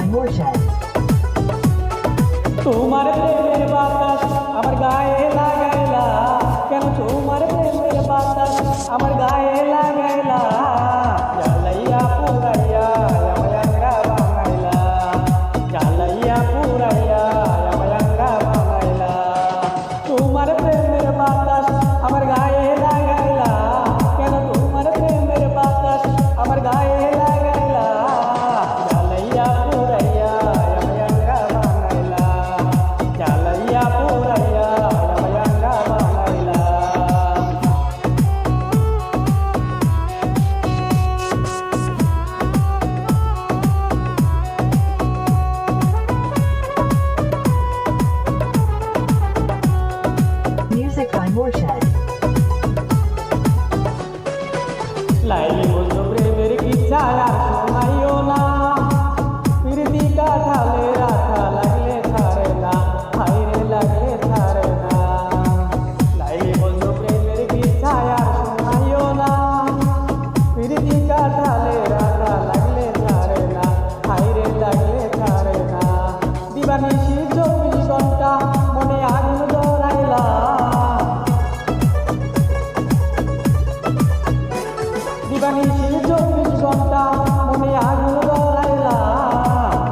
by Morshed. তোমার প্রেমের বাতাস আমার গায়ে লাগাইলা, কেন তোমার প্রেমের বাতাস আমার গায়ে লাগাইলা, জ্বালাইয়া পুরাইয়া আমায় আংরা বানাইলা, জ্বালাইয়া পুরাইয়া আমায় আংরা বানাইলা। তোমার প্রেমের বাতাস আমার গায়ে লাগাইলা, কেন তোমার প্রেমের বাতাস আমার গায়ে লাগাইলা, জ্বালাইয়া পুরাইয়া আমায় আংরা বানাইলা, জ্বালাইয়া পুরাইয়া আমায় আংরা বানাইলা। Music by Morshed. লাইলি বলছো প্রেমের কিচ্ছা আর শোনাইও না, প্রীতি কাঠালে রাখা লাগলে ছাড়ে না, হাইরে লাগলে ছাড়ে না। লাইলি বলছো প্রেমের কিচ্ছা আর শোনাইও না, প্রীতি কাঠালে রাখা লাগলে ছাড়ে না, হাইরে লাগলে ছাড়ে না। দিবানিশি 24 ঘন্টা মনে আগুন জ্বলাইলা, দিবানিশি 24 ঘন্টা মনে আগুন জ্বলাইলা,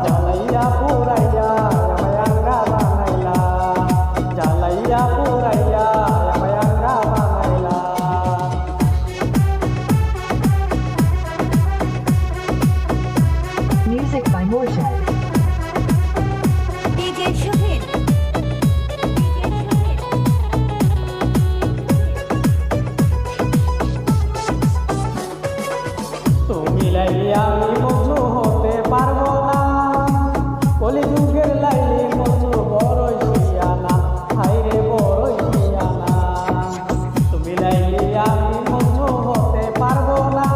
জ্বালাইয়া পুরাইয়া আমায় আংরা বানাইলা, জ্বালাইয়া পুরাইয়া আমায় আংরা বানাইলা। Music by Morshed. DJ Shohid. তুমি লাইলি আমি মজু হতে পারবো না, কলিযুগের লাইলি মজু বড়ই শিয়ানা, হাইরে বড়ই শিয়ানা। তুমি লাইলি আমি মজু হতে পারবো না,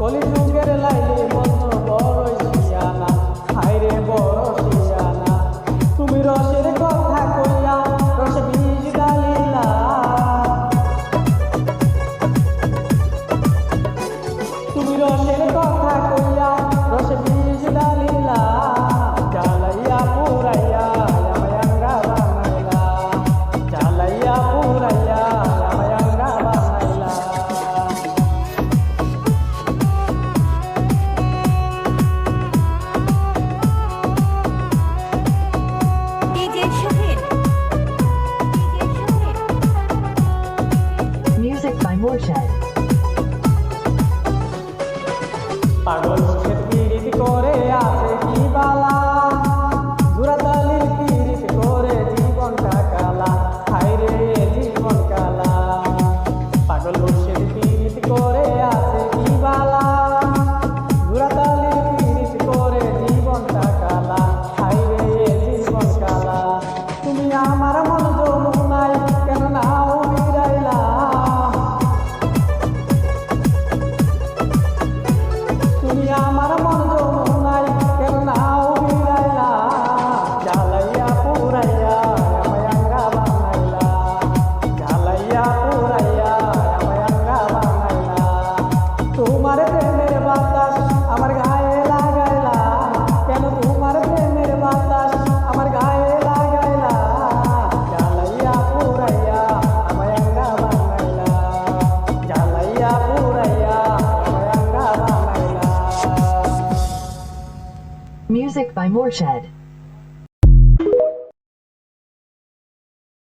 কলিযুগের লাইলি মজু বড়ই শিয়ানা, হাইরে বড় শিয়ানা। তুমি রসের কথা কইয়া রসে বীজ ডালিলা, তুমি রসের কথা কইয়া রসে বীজ ডালিলা, জ্বালাইয়া পুরাইয়া আমায় আংরা বানাইলা, জ্বালাইয়া পুরাইয়া আমায় আংরা বানাইলা। DJ Shohid. Music by Morshed. পাগল মুখের পীড়িত করে আছে কি বালা, জোড়াতালির পীড়িত করে জীবনটা কালা, হাইরে জীবন কালা। পাগল মুখের পীড়িত করে আছে কি বালা, জোড়াতালির পীড়িত করে জীবনটা কালা, হাইরে জীবন কালা। তুমি আমার মন যমুনাই কেন নাও বিরাইলা, তুমি আমার মন যমুনাই কেন নাও বিরাইলা, জ্বালাইয়া পুরাইয়া আমায় আংরা বানাইলা, জ্বালাইয়া পুরাইয়া আমায় আংরা বানাইলা। তোমার প্রেমের বাতাস আমার গায়ে লাগাইলা, কেন তোমার প্রেমের বাতাস আমার গায়ে লাগাইলা, জ্বালাইয়া পুরাইয়া আমায় আংরা বানাইলা, জ্বালাইয়া পুরাইয়া আমায় আংরা বানাইলা। Music by Morshed.